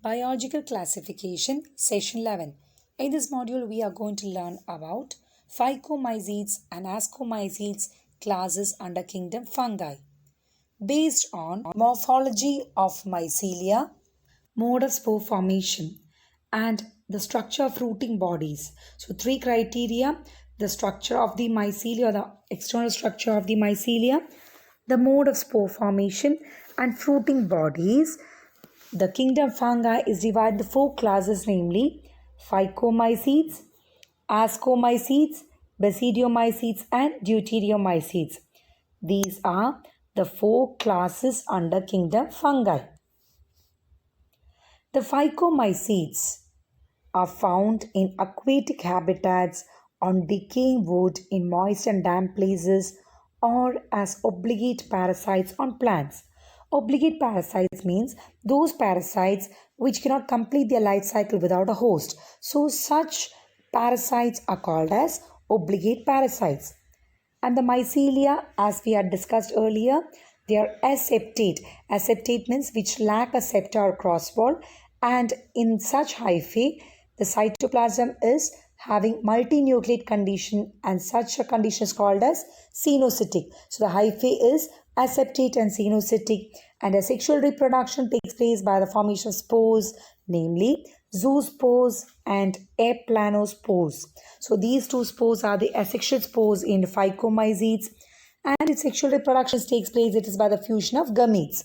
Biological Classification, Session 11. In this module, we are going to learn about Phycomycetes and Ascomycetes classes under kingdom fungi. Based on morphology of mycelia, mode of spore formation, and the structure of fruiting bodies. So, three criteria: the structure of the mycelia, or the external structure of the mycelia, the mode of spore formation, and fruiting bodies. The kingdom fungi is divided into four classes, namely Phycomycetes, Ascomycetes, Basidiomycetes, and Deuteriomycetes. These are the four classes under kingdom fungi. The Phycomycetes are found in aquatic habitats, on decaying wood, in moist and damp places, or as obligate parasites on plants. Obligate parasites means those parasites which cannot complete their life cycle without a host. So such parasites are called as obligate parasites. And the mycelia, as we had discussed earlier, they are aseptate. Aseptate means which lack a septa or crosswall, and in such hyphae, the cytoplasm is having multinucleate condition, and such a condition is called as cenocytic. So the hyphae is aseptate and cenocytic, and asexual reproduction takes place by the formation of spores, namely zoospores and aplanospores. So these two spores are the asexual spores in Phycomycetes, and its sexual reproduction takes place, it is by the fusion of gametes.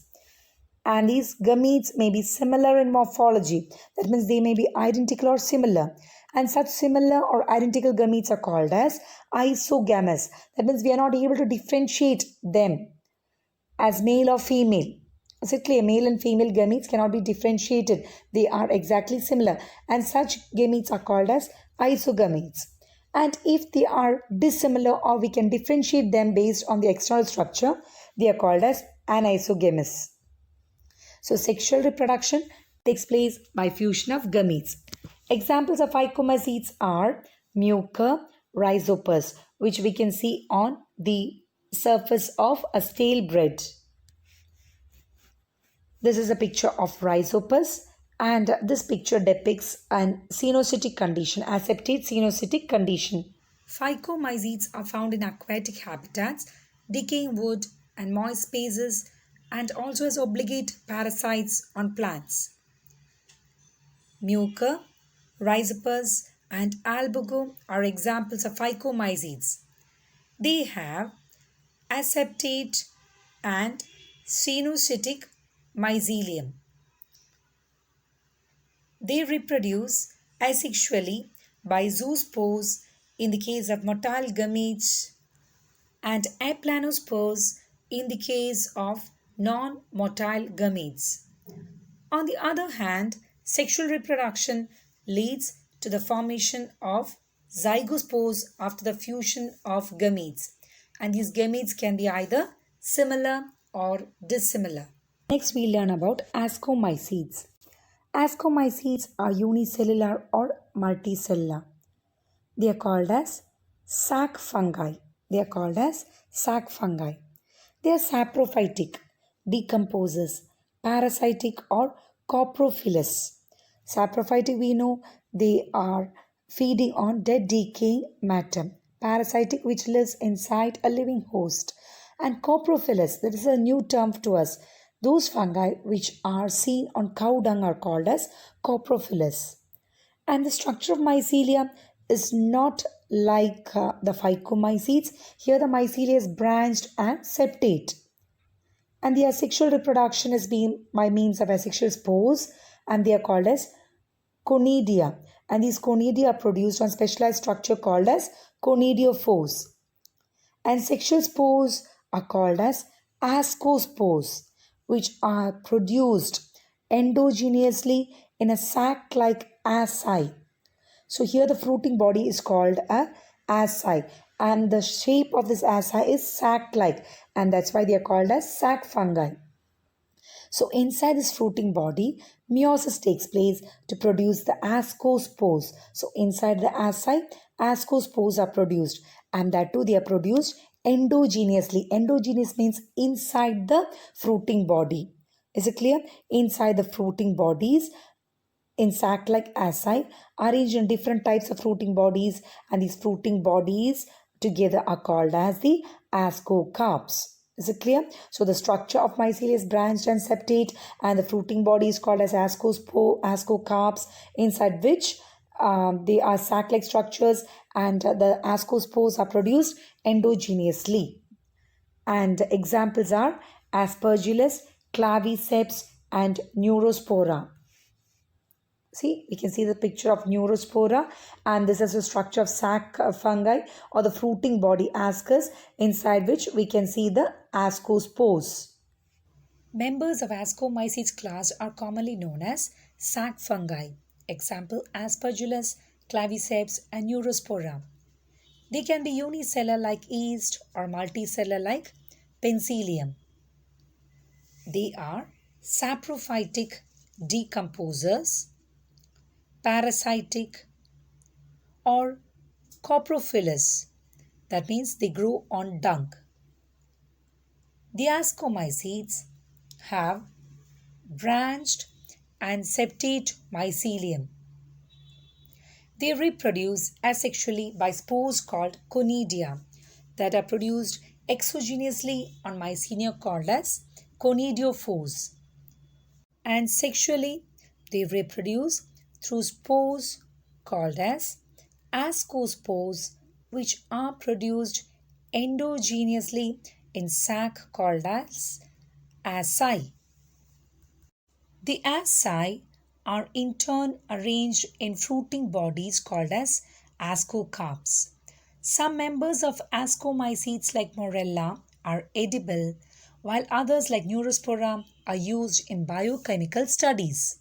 And these gametes may be similar in morphology. That means they may be identical or similar. And such similar or identical gametes are called as isogamous. That means we are not able to differentiate them as male or female. Is it clear? Male and female gametes cannot be differentiated. They are exactly similar. And such gametes are called as isogametes. And if they are dissimilar, or we can differentiate them based on the external structure, they are called as anisogamous. So sexual reproduction takes place by fusion of gametes. Examples of Phycomycetes are Mucor, Rhizopus, which we can see on the surface of a stale bread. This is a picture of Rhizopus, and this picture depicts an cenocytic condition, aseptate cenocytic condition. Phycomycetes are found in aquatic habitats, decaying wood and moist spaces, and also as obligate parasites on plants. Mucor, Rhizopus, and albugo are examples of Phycomycetes. They have aseptate and cenocytic mycelium. They reproduce asexually by zoospores in the case of motile gametes, and aplanospores in the case of non-motile gametes. On the other hand, sexual reproduction leads to the formation of zygospores after the fusion of gametes, and these gametes can be either similar or dissimilar. Next, we learn about Ascomycetes. Ascomycetes are unicellular or multicellular. They are called as sac fungi. They are saprophytic, decomposers, parasitic, or coprophilous. Saprophytic, we know they are feeding on dead decaying matter. Parasitic, which lives inside a living host. And coprophilous, that is a new term to us. Those fungi which are seen on cow dung are called as coprophilous. And the structure of mycelia is not like the Phycomycetes. Here the mycelia is branched and septate. And the asexual reproduction is being by means of asexual spores, and they are called as conidia. And these conidia are produced on specialized structure called as conidiophores. And sexual spores are called as ascospores, which are produced endogenously in a sac-like asci. So here the fruiting body is called a asci, and the shape of this asci is sac-like, and that's why they are called as sac fungi. So inside this fruiting body, meiosis takes place to produce the ascospores. So inside the asci, ascospores are produced, and that too they are produced endogenously. Endogenous means inside the fruiting body. Is it clear? Inside the fruiting bodies, in sac-like asci arranged in different types of fruiting bodies, and these fruiting bodies together are called as the ascocarps. Is it clear? So the structure of mycelia is branched and septate, and the fruiting body is called as ascocarps, inside which they are sac-like structures, and the ascospores are produced endogenously. And examples are aspergillus, claviceps, and neurospora. See, we can see the picture of Neurospora, and this is a structure of sac fungi or the fruiting body ascus, inside which we can see the ascospores. Members of Ascomycetes class are commonly known as sac fungi. Example, Aspergillus, Claviceps, and Neurospora. They can be unicellular like yeast or multicellular like penicillium. They are saprophytic decomposers, parasitic, or coprophilous. That means they grow on dung. The Ascomycetes have branched and septate mycelium. They reproduce asexually by spores called conidia that are produced exogenously on mycelium called as conidiophores. And sexually, they reproduce through spores called as ascospores, which are produced endogenously in sac called as asci. The asci are in turn arranged in fruiting bodies called as ascocarps. Some members of Ascomycetes like Morella are edible, while others like Neurospora are used in biochemical studies.